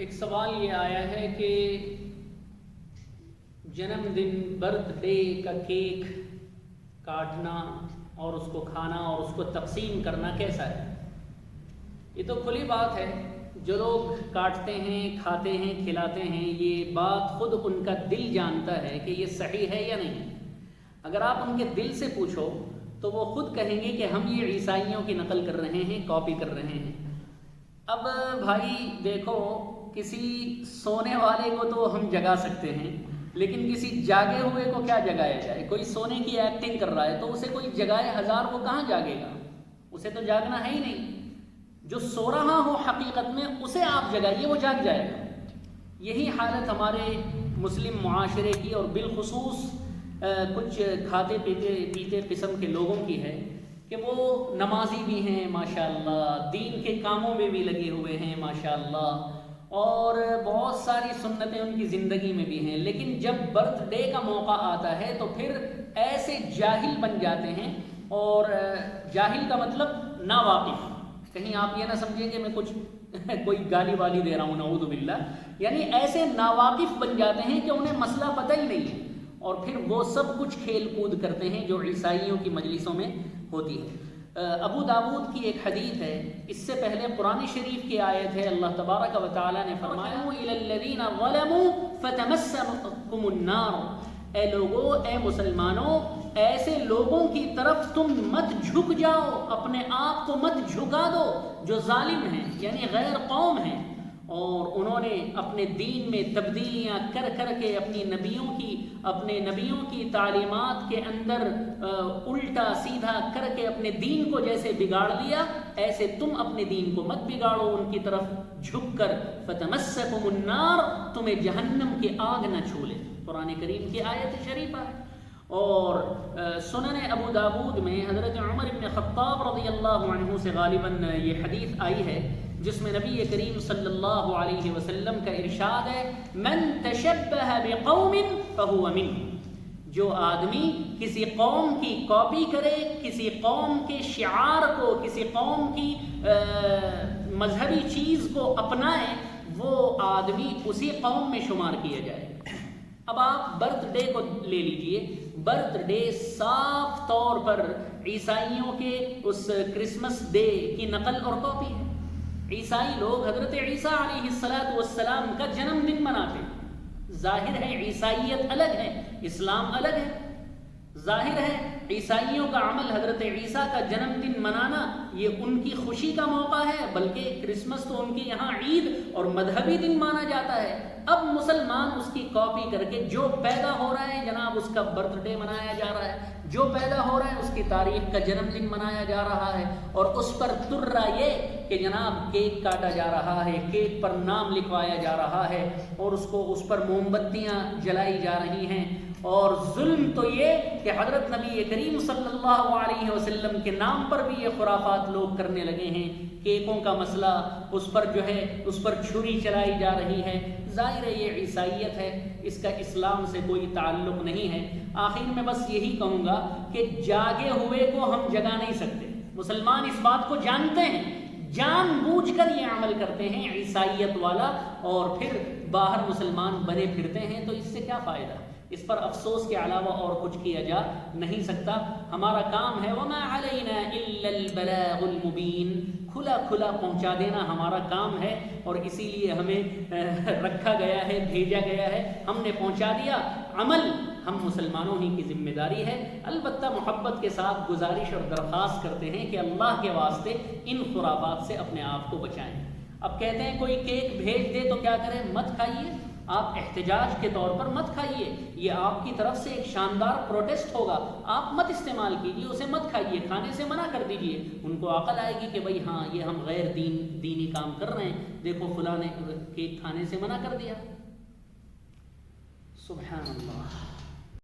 ایک سوال یہ آیا ہے کہ جنم دن برتھ ڈے کا کیک کاٹنا اور اس کو کھانا اور اس کو تقسیم کرنا کیسا ہے؟ یہ تو کھلی بات ہے، جو لوگ کاٹتے ہیں، کھاتے ہیں، کھلاتے ہیں، یہ بات خود ان کا دل جانتا ہے کہ یہ صحیح ہے یا نہیں۔ اگر آپ ان کے دل سے پوچھو تو وہ خود کہیں گے کہ ہم یہ عیسائیوں کی نقل کر رہے ہیں، کاپی کر رہے ہیں۔ اب بھائی دیکھو، کسی سونے والے کو تو ہم جگا سکتے ہیں، لیکن کسی جاگے ہوئے کو کیا جگایا جائے؟ کوئی سونے کی ایکٹنگ کر رہا ہے تو اسے کوئی جگائے ہزار، وہ کہاں جاگے گا؟ اسے تو جاگنا ہے ہی نہیں۔ جو سو رہا ہو حقیقت میں اسے آپ جگائیے، وہ جاگ جائے گا۔ یہی حالت ہمارے مسلم معاشرے کی اور بالخصوص کچھ کھاتے پیتے قسم کے لوگوں کی ہے کہ وہ نمازی بھی ہیں ماشاءاللہ، دین کے کاموں میں بھی لگے ہوئے ہیں ماشاءاللہ، اور بہت ساری سنتیں ان کی زندگی میں بھی ہیں، لیکن جب برتھ ڈے کا موقع آتا ہے تو پھر ایسے جاہل بن جاتے ہیں۔ اور جاہل کا مطلب ناواقف، کہیں آپ یہ نہ سمجھیں کہ میں کچھ کوئی گالی والی دے رہا ہوں، نعوذ باللہ، یعنی ایسے ناواقف بن جاتے ہیں کہ انہیں مسئلہ پتہ ہی نہیں ہے، اور پھر وہ سب کچھ کھیل کود کرتے ہیں جو عیسائیوں کی مجلسوں میں ہوتی ہے۔ ابو داود کی ایک حدیث ہے، اس سے پہلے قرآن شریف کی آیت ہے، اللہ تبارک و تعالیٰ نے فرمایا إِلَى الَّذِينَ ظَلَمُوا فَتَمَسَّكُمُ النَّارُ، اے لوگو، اے مسلمانوں، ایسے لوگوں کی طرف تم مت جھک جاؤ، اپنے آپ کو مت جھکا دو جو ظالم ہیں، یعنی غیر قوم ہیں، اور انہوں نے اپنے دین میں تبدیلیاں کر کر کے اپنے نبیوں کی تعلیمات کے اندر الٹا سیدھا کر کے اپنے دین کو جیسے بگاڑ دیا، ایسے تم اپنے دین کو مت بگاڑو ان کی طرف جھک کر، فتمسکم النار، تمہیں جہنم کی آگ نہ چھو لے، قرآن کریم کی آیت شریفہ ہے۔ اور سنن ابو داود میں حضرت عمر بن خطاب رضی اللہ عنہ سے غالباً یہ حدیث آئی ہے، جس میں نبی کریم صلی اللہ علیہ وسلم کا ارشاد ہے، من تشبہ بقوم فہو منہ، جو آدمی کسی قوم کی کاپی کرے، کسی قوم کے شعار کو، کسی قوم کی مذہبی چیز کو اپنائے، وہ آدمی اسی قوم میں شمار کیا جائے۔ اب آپ برتھ ڈے کو لے لیجئے، برتھ ڈے صاف طور پر عیسائیوں کے اس کرسمس ڈے کی نقل اور کاپی ہے۔ عیسائی لوگ حضرت عیسیٰ علیہ السلام کا جنم دن مناتے ہیں۔ ظاہر ہے عیسائیت الگ ہے، اسلام الگ ہے۔ ظاہر ہے عیسائیوں کا عمل حضرت عیسیٰ کا جنم دن منانا یہ ان کی خوشی کا موقع ہے، بلکہ کرسمس تو ان کے یہاں عید اور مذہبی دن مانا جاتا ہے۔ اب مسلمان اس کی کاپی کر کے جو پیدا ہو رہا ہے جناب اس کا برتھ ڈے منایا جا رہا ہے، جو پیدا ہو رہا ہے اس کی تاریخ کا جنم دن منایا جا رہا ہے، اور اس پر ترا یہ کہ جناب کیک کاٹا جا رہا ہے، کیک پر نام لکھوایا جا رہا ہے، اور اس پر موم بتیاں جلائی جا رہی ہیں۔ اور ظلم تو یہ کہ حضرت نبی کریم صلی اللہ علیہ وسلم کے نام پر بھی یہ خرافات لوگ کرنے لگے ہیں۔ کیکوں کا مسئلہ، اس پر چھری چلائی جا رہی ہے۔ ظاہر ہے یہ عیسائیت ہے، اس کا اسلام سے کوئی تعلق نہیں ہے۔ آخر میں بس یہی کہوں گا کہ جاگے ہوئے کو ہم جگا نہیں سکتے۔ مسلمان اس بات کو جانتے ہیں، جان بوجھ کر یہ عمل کرتے ہیں عیسائیت والا، اور پھر باہر مسلمان بنے پھرتے ہیں، تو اس سے کیا فائدہ؟ اس پر افسوس کے علاوہ اور کچھ کیا جا نہیں سکتا۔ ہمارا کام ہے وَمَا عَلَيْنَا إِلَّا الْبَلَاغُ الْمُبِينُ، کھلا پہنچا دینا ہمارا کام ہے، اور اسی لیے ہمیں رکھا گیا ہے، بھیجا گیا ہے، ہم نے پہنچا دیا۔ عمل ہم مسلمانوں ہی کی ذمہ داری ہے۔ البتہ محبت کے ساتھ گزارش اور درخواست کرتے ہیں کہ اللہ کے واسطے ان خرافات سے اپنے آپ کو بچائیں۔ اب کہتے ہیں کوئی کیک بھیج دے تو کیا کریں؟ مت کھائیے، آپ احتجاج کے طور پر مت کھائیے، یہ آپ کی طرف سے ایک شاندار پروٹیسٹ ہوگا، آپ مت استعمال کیجیے، اسے مت کھائیے، کھانے سے منع کر دیجیے۔ ان کو عقل آئے گی کہ بھئی ہاں یہ ہم غیر دینی کام کر رہے ہیں، دیکھو فلاں نے کیک کھانے سے منع کر دیا۔ سبحان اللہ۔